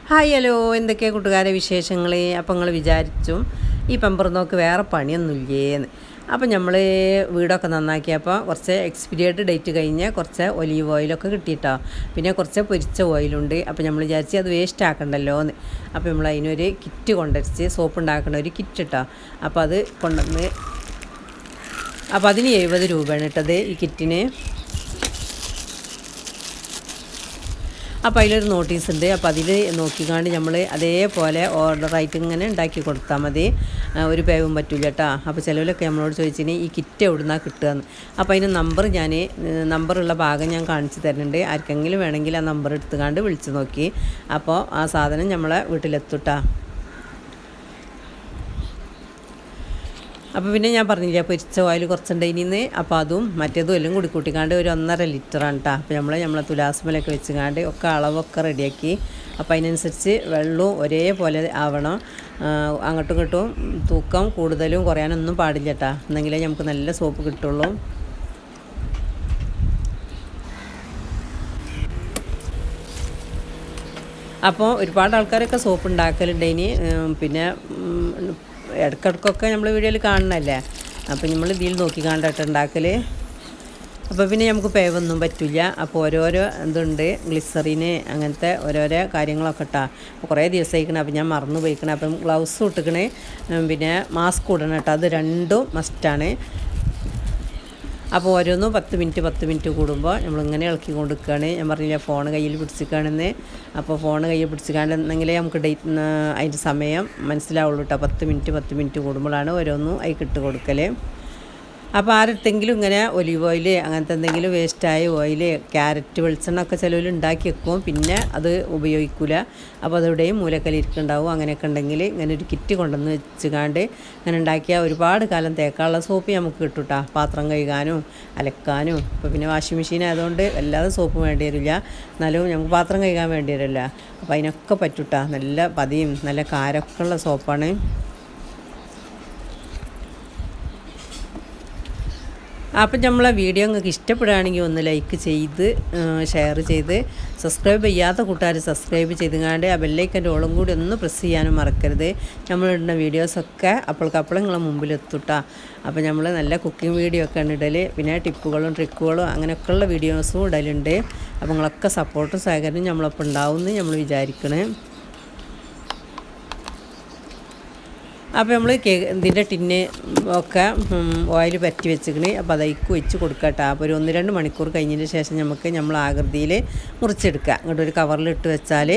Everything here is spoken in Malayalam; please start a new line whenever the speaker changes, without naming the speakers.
ഹായ് ഹലോ, എന്തൊക്കെയാണ് കൂട്ടുകാരെ വിശേഷങ്ങൾ? അപ്പം നിങ്ങൾ വിചാരിച്ചു ഈ പെമ്പറന്നോക്ക് വേറെ പണിയൊന്നുമില്ലേന്ന്. അപ്പം നമ്മൾ വീടൊക്കെ നന്നാക്കിയപ്പോൾ കുറച്ച് എക്സ്പിരിയേഡ് ഡേറ്റ് കഴിഞ്ഞ് കുറച്ച് ഒലീവ് ഓയിലൊക്കെ കിട്ടിയിട്ടോ. പിന്നെ കുറച്ച് പൊരിച്ച ഓയിലുണ്ട്. അപ്പോൾ നമ്മൾ വിചാരിച്ച് അത് വേസ്റ്റ് ആക്കണ്ടല്ലോ എന്ന്. അപ്പോൾ നമ്മൾ അതിനൊരു കിറ്റ് കൊണ്ടുവച്ച് സോപ്പ് ഉണ്ടാക്കുന്ന ഒരു കിറ്റ് ഇട്ടോ. അപ്പോൾ അത് കൊണ്ടുവന്ന് അപ്പോൾ അതിന് 70 രൂപയാണ് ഇട്ടത് ഈ കിറ്റിന്. അപ്പോൾ അതിലൊരു നോട്ടീസ് ഉണ്ട്. അപ്പോൾ അതിൽ നോക്കിക്കാണ്ട് നമ്മൾ അതേപോലെ ഓർഡറായിട്ട് ഇങ്ങനെ ഉണ്ടാക്കി കൊടുത്താൽ മതി. ഒരു പേവും പറ്റില്ല കേട്ടോ. അപ്പോൾ ചിലവിലൊക്കെ നമ്മളോട് ചോദിച്ചിന് ഈ കിറ്റ് എവിടുന്നാണ് കിട്ടുകയെന്ന്. അപ്പോൾ അതിന് നമ്പറുള്ള ഭാഗം ഞാൻ കാണിച്ചു തരുന്നുണ്ട്. ആർക്കെങ്കിലും വേണമെങ്കിൽ ആ നമ്പർ എടുത്തുകൊണ്ട് വിളിച്ച് നോക്കി. അപ്പോൾ ആ സാധനം നമ്മളെ വീട്ടിലെത്തുട്ടാ. അപ്പോൾ പിന്നെ ഞാൻ പറഞ്ഞില്ല പൊരിച്ച ഓയിൽ കുറച്ചുണ്ടായിന്ന്. അപ്പോൾ അതും മറ്റേതും എല്ലാം കൂടി കൂട്ടിക്കാണ്ട് ഒരു 1.5 ലിറ്ററാണ് കേട്ടോ. അപ്പോൾ നമ്മളെ തുലാസ്മലൊക്കെ വെച്ചുകാണ്ട് ഒക്കെ അളവൊക്കെ റെഡിയാക്കി. അപ്പോൾ അതിനനുസരിച്ച് വെള്ളവും ഒരേപോലെ ആവണം. അങ്ങോട്ടും ഇങ്ങോട്ടും തൂക്കം കൂടുതലും കുറയാനൊന്നും പാടില്ല കേട്ടോ. എന്നെങ്കിലേ നമുക്ക് നല്ല സോപ്പ് കിട്ടുള്ളൂ. അപ്പോൾ ഒരുപാട് ആൾക്കാരൊക്കെ സോപ്പ് ഉണ്ടാക്കലുണ്ടേനി. പിന്നെ ഇടയ്ക്കിടയ്ക്കൊക്കെ നമ്മൾ വീഡിയോയിൽ കാണണമല്ലേ. അപ്പോൾ നമ്മൾ ഇതിൽ നോക്കി കണ്ടിട്ട് ഉണ്ടാക്കൽ. അപ്പോൾ പിന്നെ നമുക്ക് പേവൊന്നും പറ്റില്ല. അപ്പോൾ ഓരോരോ എന്തുണ്ട് ഗ്ലിസറിന് അങ്ങനത്തെ ഓരോരോ കാര്യങ്ങളൊക്കെ ഇട്ടാ. അപ്പോൾ കുറേ ദിവസമായിക്കണം. അപ്പോൾ ഞാൻ മറന്നു പോയിക്കണം. അപ്പം ഗ്ലൗസ് ഇട്ടിക്കണേ, പിന്നെ മാസ്ക് ഇടണം കേട്ടോ. അത് രണ്ടും മസ്റ്റാണ്. അപ്പോൾ ഓരോന്നും 10 മിനിറ്റ് കൂടുമ്പോൾ നമ്മളിങ്ങനെ ഇളക്കി കൊടുക്കുകയാണ്. ഞാൻ പറഞ്ഞില്ല ഫോൺ കയ്യിൽ പിടിച്ചിരിക്കുകയാണെന്ന്. അപ്പോൾ ഫോൺ കയ്യിൽ പിടിച്ചിക്കാണ്ടെന്നെങ്കിലേ നമുക്ക് അതിൻ്റെ സമയം മനസ്സിലാവുള്ളൂ കേട്ടോ. 10 മിനിറ്റ് കൂടുമ്പോഴാണ് ഓരോന്നും അതിൽ കൊടുക്കൽ. അപ്പോൾ ആരെടുത്തെങ്കിലും ഇങ്ങനെ ഒലിവ് ഓയിൽ അങ്ങനത്തെ എന്തെങ്കിലും വേസ്റ്റായ ഓയിൽ, ക്യാരറ്റ് വെളിച്ചെണ്ണ ഒക്കെ ചിലവിൽ ഉണ്ടാക്കി വെക്കും. പിന്നെ അത് ഉപയോഗിക്കില്ല. അപ്പോൾ അതെവിടെയും മൂലക്കലിരിക്കുന്നുണ്ടാവും. അങ്ങനെയൊക്കെ ഉണ്ടെങ്കിൽ ഇങ്ങനെ ഒരു കിറ്റ് കൊണ്ടുവന്ന് വെച്ചുകാണ്ട് ഇങ്ങനെ ഉണ്ടാക്കിയാൽ ഒരുപാട് കാലം തേക്കാനുള്ള സോപ്പ് നമുക്ക് കിട്ടും കേട്ടോ. പാത്രം കഴുകാനും അലക്കാനും. ഇപ്പോൾ പിന്നെ വാഷിംഗ് മെഷീൻ ആയതുകൊണ്ട് വല്ലാതെ സോപ്പ് വേണ്ടി വരില്ല. എന്നാലും നമുക്ക് പാത്രം കഴുകാൻ വേണ്ടി വരില്ല. അപ്പോൾ അതിനൊക്കെ പറ്റും കേട്ടോ. നല്ല പതിയും നല്ല കാരൊക്കെ ഉള്ള സോപ്പാണ്. അപ്പം നമ്മളെ വീഡിയോ നിങ്ങൾക്ക് ഇഷ്ടപ്പെടുകയാണെങ്കിൽ ഒന്ന് ലൈക്ക് ചെയ്ത് ഷെയർ ചെയ്ത് സബ്സ്ക്രൈബ് ചെയ്യാത്ത കൂട്ടുകാർ സബ്സ്ക്രൈബ് ചെയ്തുകൊണ്ട് ആ ബെല്ലൈക്കൻ്റെ ഓളും കൂടി ഒന്ന് പ്രസ് ചെയ്യാനും മറക്കരുത്. നമ്മളിടുന്ന വീഡിയോസൊക്കെ അപ്പോഴേക്കപ്പോൾ നിങ്ങളെ മുമ്പിലെത്തുട്ടാ. അപ്പോൾ നമ്മൾ നല്ല കുക്കിംഗ് വീഡിയോ ഒക്കെ ആണ് ഇടൽ. പിന്നെ ടിപ്പുകളും ട്രിക്കുകളും അങ്ങനെയൊക്കെയുള്ള വീഡിയോസും ഇടലുണ്ട്. അപ്പോൾ നിങ്ങളൊക്കെ സപ്പോർട്ടും സഹകരണവും നമ്മളൊപ്പം ഉണ്ടാവുമെന്ന് നമ്മൾ വിചാരിക്കണേ. അപ്പോൾ നമ്മൾ ഇതിൻ്റെ ടിന്ന് ഒക്കെ ഓയിൽ പറ്റി വെച്ചിക്കണേ. അപ്പോൾ അതേക്ക് വെച്ച് കൊടുക്കട്ടെ. അപ്പോൾ ഒരു 1-2 മണിക്കൂർ കഴിഞ്ഞതിന് ശേഷം നമ്മൾ ആകൃതിയിൽ മുറിച്ചെടുക്കുക. അങ്ങോട്ട് ഒരു കവറിലിട്ട് വെച്ചാൽ